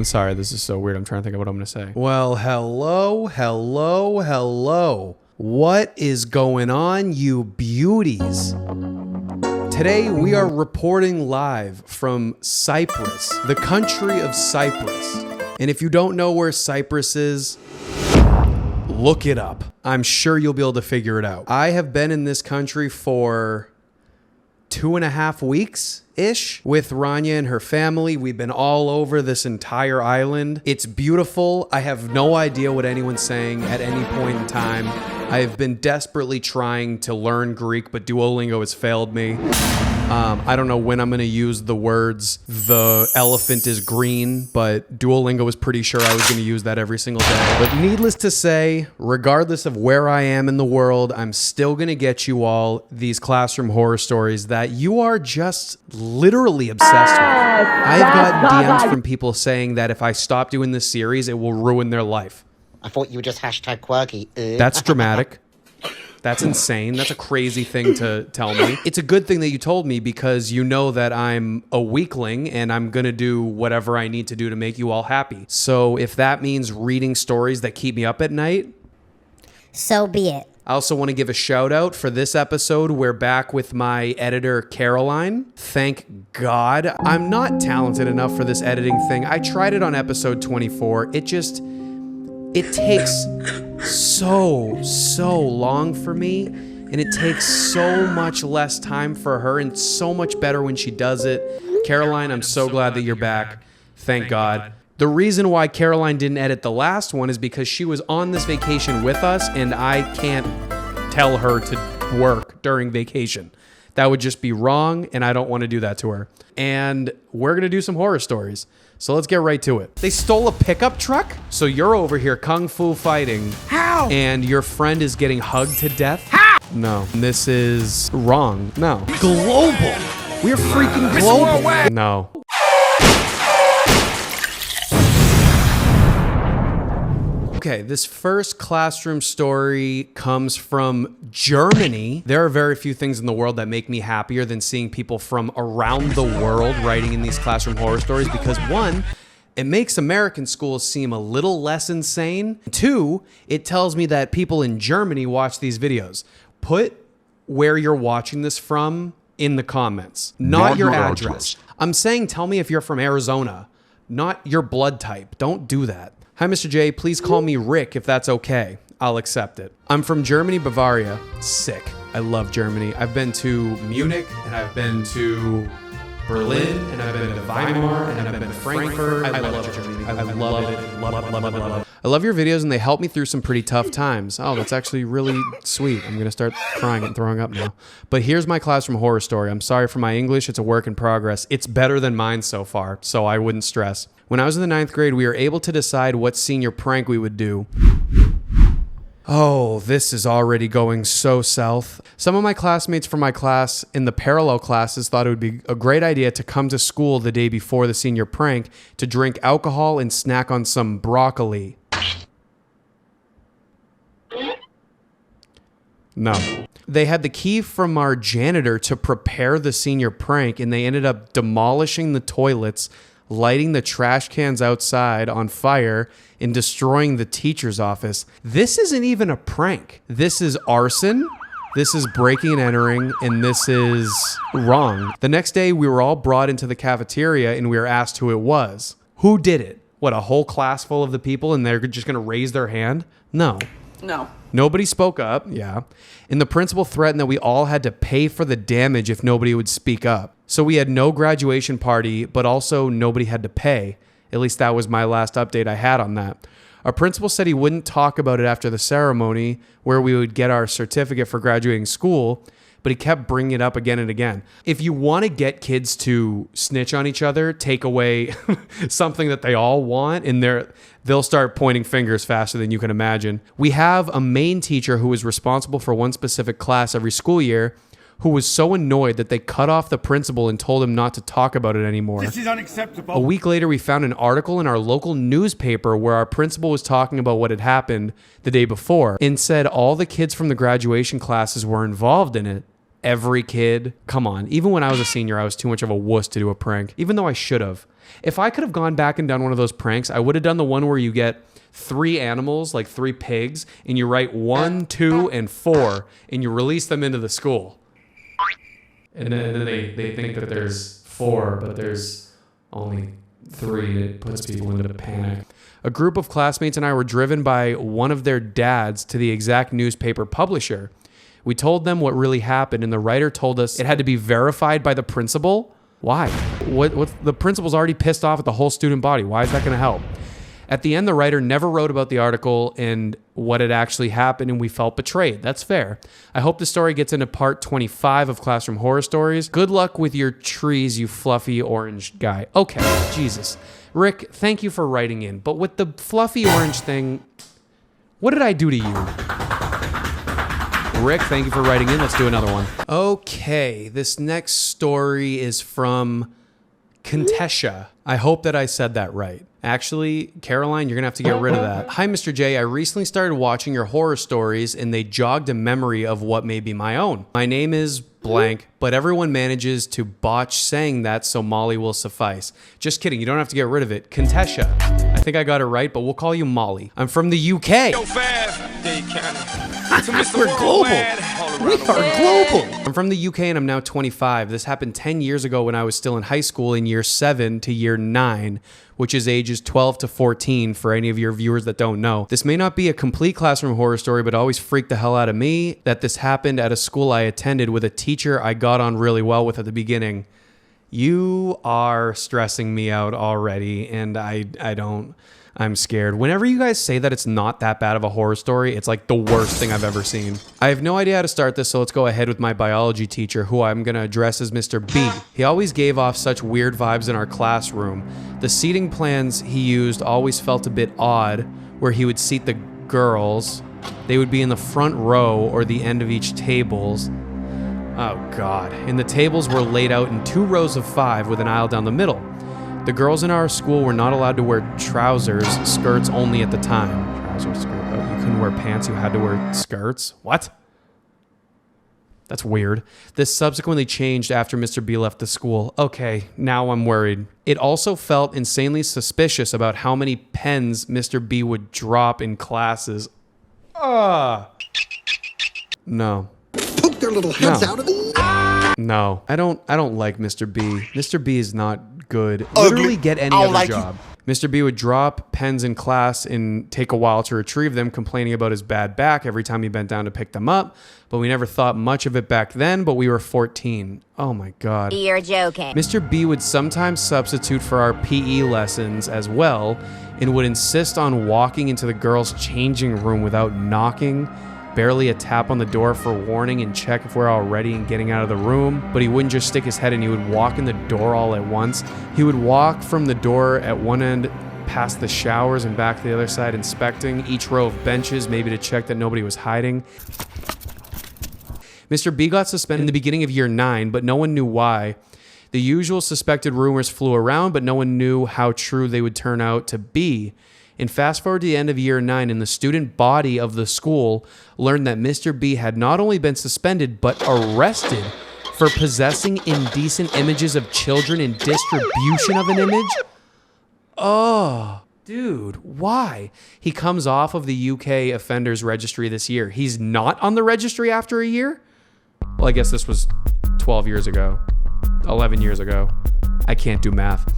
sorry, this is so weird. I'm trying to think of what I'm going to say. Well, hello. What is going on, you beauties? Today, we are reporting live from Cyprus, the country of Cyprus. And if you don't know where Cyprus is, look it up. I'm sure you'll be able to figure it out. I have been in this country for 2.5 weeks-ish with Rania and her family. We've been all over this entire island. It's beautiful. I have no idea what anyone's saying at any point in time. I have been desperately trying to learn Greek, but Duolingo has failed me. I don't know when I'm going to use the words, the elephant is green, but Duolingo was pretty sure I was going to use that every single day. But needless to say, regardless of where I am in the world, I'm still going to get you all these classroom horror stories that you are just literally obsessed with. I've gotten DMs from people saying that if I stop doing this series, it will ruin their life. I thought you were just hashtag quirky. That's dramatic. That's insane. That's a crazy thing to tell me. It's a good thing that you told me because you know that I'm a weakling and I'm going to do whatever I need to do to make you all happy. So if that means reading stories that keep me up at night, so be it. I also want to give a shout out for this episode. We're back with my editor, Caroline. Thank God. I'm not talented enough for this editing thing. I tried it on episode 24. It takes so long for me, and it takes so much less time for her and so much better when she does it. Caroline, I'm so glad that you're back. Thank God. The reason why Caroline didn't edit the last one is because she was on this vacation with us, and I can't tell her to work during vacation. That would just be wrong, and I don't want to do that to her. And we're going to do some horror stories. So let's get right to it. They stole a pickup truck? So you're over here kung fu fighting. How? And your friend is getting hugged to death? How? No. This is wrong. No. Global. We're freaking global. No. Okay, this first classroom story comes from Germany. There are very few things in the world that make me happier than seeing people from around the world writing in these classroom horror stories because one, it makes American schools seem a little less insane. Two, it tells me that people in Germany watch these videos. Put where you're watching this from in the comments, not your address. I'm saying tell me if you're from Arizona, not your blood type. Don't do that. Hi, Mr. J. Please call me Rick if that's okay. I'll accept it. I'm from Germany, Bavaria. Sick. I love Germany. I've been to Munich, and I've been to Berlin, and I've been to Weimar, and I've been to Frankfurt. I love Germany. I love it. Love it. I love your videos, and they help me through some pretty tough times. Oh, that's actually really sweet. I'm going to start crying and throwing up now. But here's my classroom horror story. I'm sorry for my English. It's a work in progress. It's better than mine so far, so I wouldn't stress. When I was in the 9th grade, we were able to decide what senior prank we would do. Oh, this is already going so south. Some of my classmates from my class in the parallel classes thought it would be a great idea to come to school the day before the senior prank to drink alcohol and snack on some broccoli. No. They had the key from our janitor to prepare the senior prank, and they ended up demolishing the toilets, lighting the trash cans outside on fire, and destroying the teacher's office. This isn't even a prank. This is arson. This is breaking and entering, and this is wrong. The next day, we were all brought into the cafeteria, and we were asked who it was. Who did it? What, a whole class full of the people, and they're just going to raise their hand? No. No. Nobody spoke up, yeah. And the principal threatened that we all had to pay for the damage if nobody would speak up. So we had no graduation party, but also nobody had to pay. At least that was my last update I had on that. Our principal said he wouldn't talk about it after the ceremony where we would get our certificate for graduating school, but he kept bringing it up again and again. If you want to get kids to snitch on each other, take away something that they all want, and they'll start pointing fingers faster than you can imagine. We have a main teacher who is responsible for one specific class every school year who was so annoyed that they cut off the principal and told him not to talk about it anymore. This is unacceptable. A week later, we found an article in our local newspaper where our principal was talking about what had happened the day before and said all the kids from the graduation classes were involved in it. Every kid. Come on. Even when I was a senior, I was too much of a wuss to do a prank, even though I should have. If I could have gone back and done one of those pranks, I would have done the one where you get 3 animals, like 3 pigs, and you write 1, 2, and 4, and you release them into the school. And then they think that there's 4, but there's only 3. It puts people into panic. A group of classmates and I were driven by one of their dads to the exact newspaper publisher. We told them what really happened, and the writer told us it had to be verified by the principal. Why? What the principal's already pissed off at the whole student body. Why is that going to help? At the end, the writer never wrote about the article and what had actually happened, and we felt betrayed. That's fair. I hope the story gets into part 25 of Classroom Horror Stories. Good luck with your trees, you fluffy orange guy. Okay, Jesus. Rick, thank you for writing in, but with the fluffy orange thing, what did I do to you? Rick, thank you for writing in. Let's do another one. Okay, this next story is from Contesha. I hope that I said that right. Actually, Caroline, you're going to have to get rid of that. Hi, Mr. J. I recently started watching your horror stories, and they jogged a memory of what may be my own. My name is blank, but everyone manages to botch saying that, so Molly will suffice. Just kidding. You don't have to get rid of it. Contesha. I think I got it right, but we'll call you Molly. I'm from the UK. We're global. We are global. I'm from the UK and I'm now 25. This happened 10 years ago when I was still in high school in year 7 to year 9, which is ages 12 to 14 for any of your viewers that don't know. This may not be a complete classroom horror story, but it always freaked the hell out of me that this happened at a school I attended with a teacher I got on really well with at the beginning. You are stressing me out already, and I'm scared. Whenever you guys say that it's not that bad of a horror story, it's like the worst thing I've ever seen. I have no idea how to start this, so let's go ahead with my biology teacher, who I'm gonna address as Mr. B. He always gave off such weird vibes in our classroom. The seating plans he used always felt a bit odd, where he would seat the girls. They would be in the front row or the end of each tables. Oh God. And the tables were laid out in 2 rows of 5 with an aisle down the middle. The girls in our school were not allowed to wear trousers, skirts only at the time. Trousers, skirt. Oh, you couldn't wear pants, you had to wear skirts? What? That's weird. This subsequently changed after Mr. B left the school. Okay, now I'm worried. It also felt insanely suspicious about how many pens Mr. B would drop in classes. No. Poke their little heads out of the... No. I don't like Mr. B. Mr. B is not good. Literally get any other job. Mr. B would drop pens in class and take a while to retrieve them, complaining about his bad back every time he bent down to pick them up. But we never thought much of it back then, but we were 14. Oh my God. You're joking. Mr. B would sometimes substitute for our PE lessons as well, and would insist on walking into the girls' changing room without knocking. Barely a tap on the door for warning and check if we're all ready and getting out of the room. But he wouldn't just stick his head in, he would walk in the door all at once. He would walk from the door at one end past the showers and back to the other side, inspecting each row of benches, maybe to check that nobody was hiding. Mr. B got suspended in the beginning of year 9, but no one knew why. The usual suspected rumors flew around, but no one knew how true they would turn out to be. And fast forward to the end of year 9, and the student body of the school learned that Mr. B had not only been suspended, but arrested for possessing indecent images of children and distribution of an image. Oh, dude, why? He comes off of the UK offenders registry this year. He's not on the registry after a year? Well, I guess this was 12 years ago, 11 years ago. I can't do math.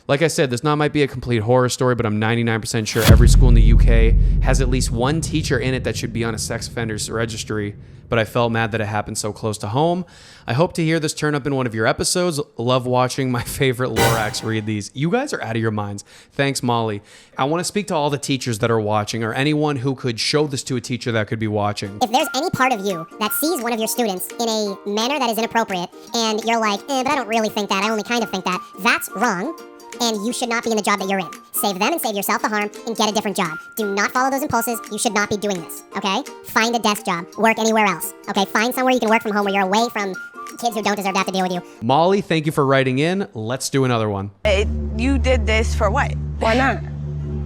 Like I said, this might be a complete horror story, but I'm 99% sure every school in the UK has at least one teacher in it that should be on a sex offenders registry, but I felt mad that it happened so close to home. I hope to hear this turn up in one of your episodes. Love watching my favorite Lorax read these. You guys are out of your minds. Thanks, Molly. I want to speak to all the teachers that are watching, or anyone who could show this to a teacher that could be watching. If there's any part of you that sees one of your students in a manner that is inappropriate, and you're like, but I don't really think that, I only kind of think that, that's wrong. And you should not be in the job that you're in. Save them and save yourself the harm and get a different job. Do not follow those impulses. You should not be doing this, okay? Find a desk job. Work anywhere else, okay? Find somewhere you can work from home where you're away from kids who don't deserve to have to deal with you. Molly, thank you for writing in. Let's do another one. You did this for what? Why not?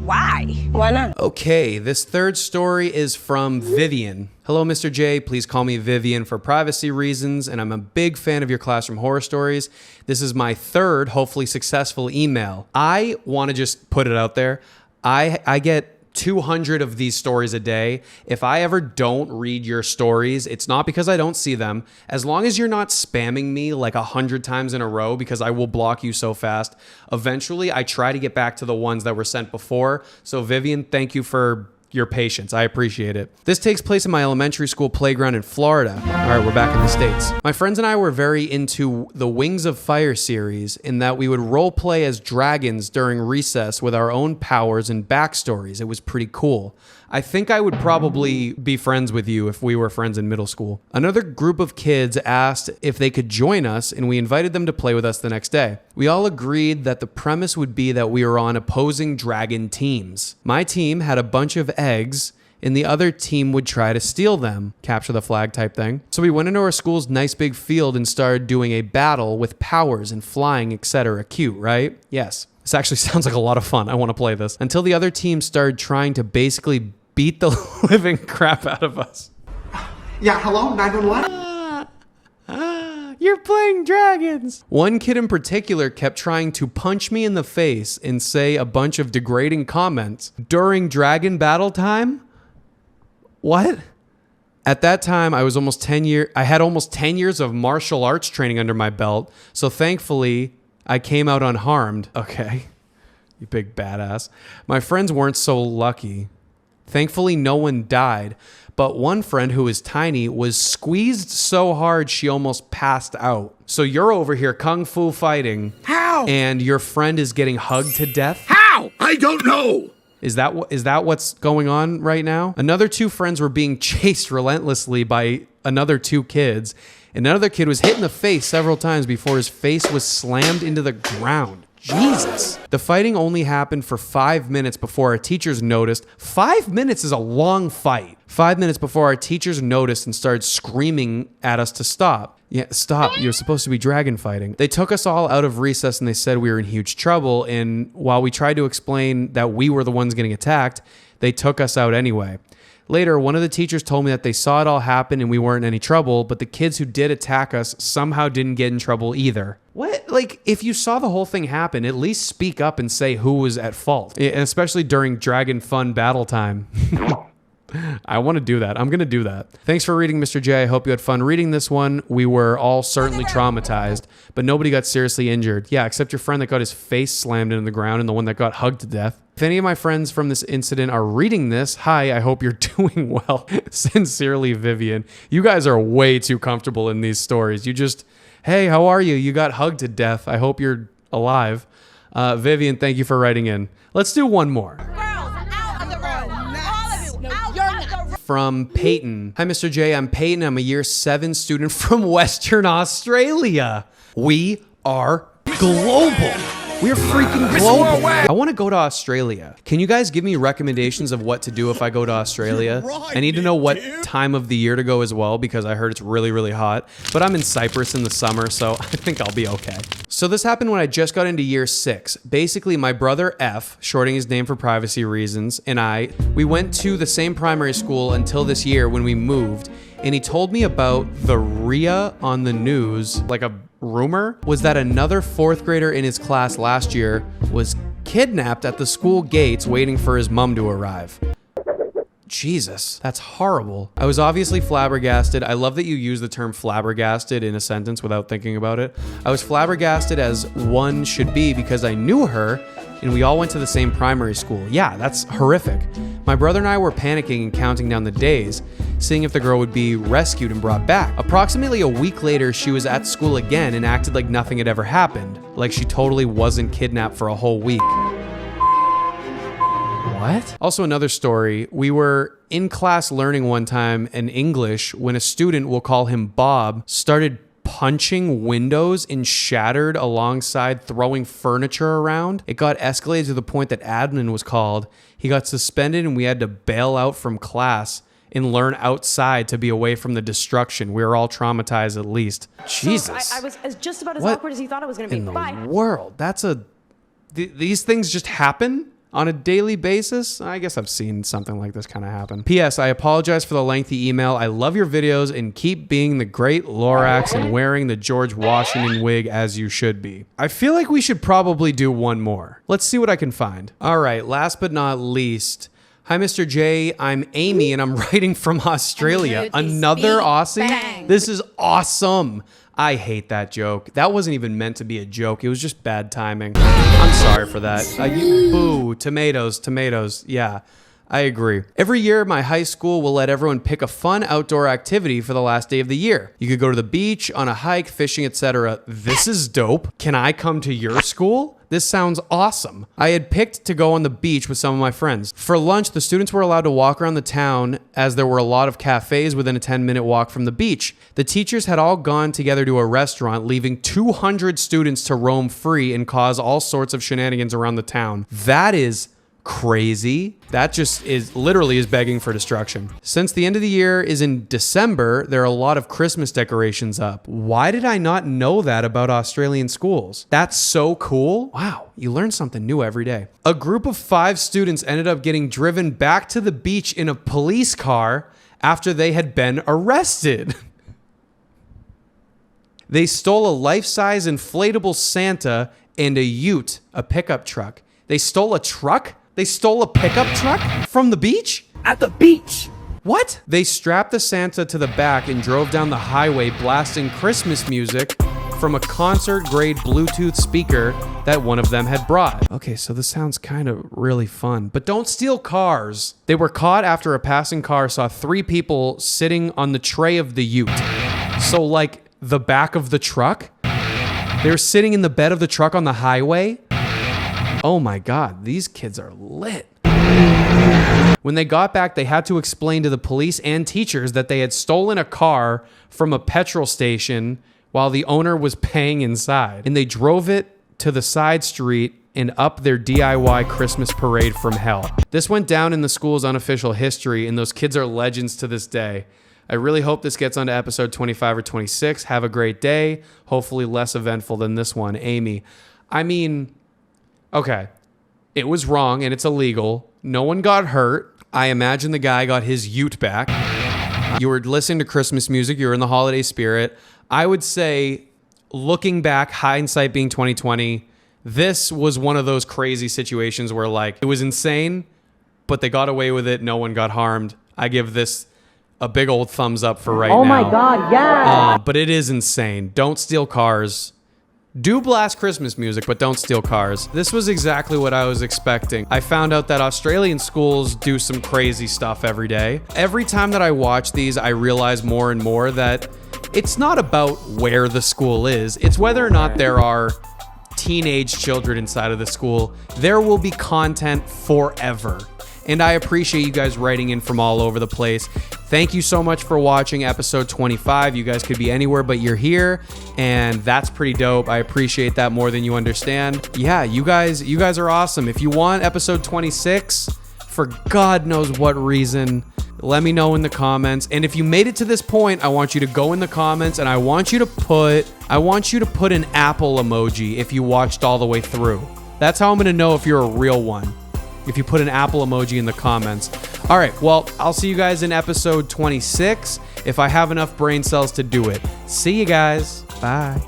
Why? Why not? Okay, this third story is from Vivian. Hello, Mr. J. Please call me Vivian for privacy reasons, and I'm a big fan of your classroom horror stories. This is my third, hopefully successful email. I want to just put it out there. I get 200 of these stories a day. If I ever don't read your stories, it's not because I don't see them. As long as you're not spamming me like 100 times in a row, because I will block you so fast. Eventually, I try to get back to the ones that were sent before. So Vivian, thank you for your patience. I appreciate it. This takes place in my elementary school playground in Florida. All right, we're back in the States. My friends and I were very into the Wings of Fire series in that we would role play as dragons during recess with our own powers and backstories. It was pretty cool. I think I would probably be friends with you if we were friends in middle school. Another group of kids asked if they could join us, and we invited them to play with us the next day. We all agreed that the premise would be that we were on opposing dragon teams. My team had a bunch of eggs, and the other team would try to steal them, capture the flag type thing. So we went into our school's nice big field and started doing a battle with powers and flying, etc. Cute, right? Yes. This actually sounds like a lot of fun. I want to play this. Until the other team started trying to basically beat the living crap out of us. Yeah, hello, 911? You're playing dragons. One kid in particular kept trying to punch me in the face and say a bunch of degrading comments during dragon battle time. What? At that time, I had almost 10 years of martial arts training under my belt, so thankfully, I came out unharmed. Okay, you big badass. My friends weren't so lucky. Thankfully, no one died, but one friend who is tiny was squeezed so hard she almost passed out. So you're over here kung fu fighting. How? And your friend is getting hugged to death? How? I don't know. Is that what's going on right now? Another two friends were being chased relentlessly by another two kids, and another kid was hit in the face several times before his face was slammed into the ground. Jesus. The fighting only happened for 5 minutes before our teachers noticed. 5 minutes is a long fight. 5 minutes before our teachers noticed and started screaming at us to stop. Yeah, stop. You're supposed to be dragon fighting. They took us all out of recess and they said we were in huge trouble. And while we tried to explain that we were the ones getting attacked, they took us out anyway. Later, one of the teachers told me that they saw it all happen and we weren't in any trouble, but the kids who did attack us somehow didn't get in trouble either. What? Like, if you saw the whole thing happen, at least speak up and say who was at fault, especially during Dragon Fun battle time. I want to do that. I'm going to do that. Thanks for reading, Mr. J. I hope you had fun reading this one. We were all certainly traumatized, but nobody got seriously injured. Yeah, except your friend that got his face slammed into the ground and the one that got hugged to death. If any of my friends from this incident are reading this, hi, I hope you're doing well. Sincerely, Vivian. You guys are way too comfortable in these stories. You just, hey, how are you? You got hugged to death. I hope you're alive. Vivian, thank you for writing in. Let's do one more. From Peyton. Hi, Mr. J. I'm Peyton. I'm a year 7 student from Western Australia. We are global. We're freaking global. I want to go to Australia. Can you guys give me recommendations of what to do if I go to Australia? I need to know what time of the year to go as well because I heard it's really, really hot. But I'm in Cyprus in the summer, so I think I'll be okay. So this happened when I just got into year 6. Basically, my brother F, shorting his name for privacy reasons, and we went to the same primary school until this year when we moved. And he told me about the RIA on the news, like a rumor, was that another 4th grader in his class last year was kidnapped at the school gates waiting for his mom to arrive. Jesus, that's horrible. I was obviously flabbergasted. I love that you use the term flabbergasted in a sentence without thinking about it. I was flabbergasted as one should be because I knew her and we all went to the same primary school. Yeah, that's horrific. My brother and I were panicking and counting down the days, seeing if the girl would be rescued and brought back. Approximately a week later, she was at school again and acted like nothing had ever happened, like she totally wasn't kidnapped for a whole week. What? Also another story, we were in class learning one time in English when a student, we'll call him Bob, started punching windows and shattered alongside throwing furniture around. It got escalated to the point that admin was called. He got suspended and we had to bail out from class and learn outside to be away from the destruction. We were all traumatized at least. Jesus. So I was just about as What awkward as he thought it was going to be. in the world? These things just happen? on a daily basis. I guess I've seen something like this kind of happen. P.S. I apologize for the lengthy email. I love your videos and keep being the great Lorax and wearing the George Washington wig as you should be. I feel like we should probably do one more. Let's see what I can find. All right, last but not least. Hi, Mr. J. I'm Amy, and I'm writing from Australia. Another Aussie? Bang. This is awesome. I hate that joke. That wasn't even meant to be a joke. It was just bad timing. I'm sorry for that. Boo, tomatoes, tomatoes. Yeah, I agree. Every year, my high school will let everyone pick a fun outdoor activity for the last day of the year. You could go to the beach, on a hike, fishing, etc. This is dope. Can I come to your school? This sounds awesome. I had picked to go on the beach with some of my friends. For lunch, the students were allowed to walk around the town as there were a lot of cafes within a 10-minute walk from the beach. The teachers had all gone together to a restaurant, leaving 200 students to roam free and cause all sorts of shenanigans around the town. That is crazy. That just is literally begging for destruction. Since the end of the year is in December, there are a lot of Christmas decorations up. Why did I not know that about Australian schools? That's so cool. Wow, you learn something new every day. A group of 5 students ended up getting driven back to the beach in a police car after they had been arrested. They stole a life-size inflatable Santa and a ute, a pickup truck. They stole a truck? They stole a pickup truck from the beach? At the beach. What? They strapped the Santa to the back and drove down the highway blasting Christmas music from a concert-grade Bluetooth speaker that one of them had brought. Okay, so this sounds kind of really fun, but don't steal cars. They were caught after a passing car saw 3 people sitting on the tray of the ute. So like the back of the truck? They were sitting in the bed of the truck on the highway? Oh my God, these kids are lit. When they got back, they had to explain to the police and teachers that they had stolen a car from a petrol station while the owner was paying inside. And they drove it to the side street and up their DIY Christmas parade from hell. This went down in the school's unofficial history, and those kids are legends to this day. I really hope this gets onto episode 25 or 26. Have a great day. Hopefully less eventful than this one, Amy. I mean, okay, it was wrong and it's illegal. No one got hurt. I imagine the guy got his ute back. You were listening to Christmas music. You were in the holiday spirit. I would say, looking back, hindsight being 2020, this was one of those crazy situations where like it was insane, but they got away with it. No one got harmed. I give this a big old thumbs up for right now. Oh my God, yeah. But it is insane. Don't steal cars. Do blast Christmas music, but don't steal cars. This was exactly what I was expecting. I found out that Australian schools do some crazy stuff every day. Every time that I watch these, I realize more and more that it's not about where the school is. It's whether or not there are teenage children inside of the school. There will be content forever. And I appreciate you guys writing in from all over the place. Thank you so much for watching episode 25. You guys could be anywhere, but you're here, and that's pretty dope. I appreciate that more than you understand. Yeah, you guys are awesome. If you want episode 26, for God knows what reason, let me know in the comments. And if you made it to this point, I want you to go in the comments and I want you to put an apple emoji if you watched all the way through. That's how I'm gonna know if you're a real one. If you put an apple emoji in the comments. All right, well, I'll see you guys in episode 26 if I have enough brain cells to do it. See you guys. Bye.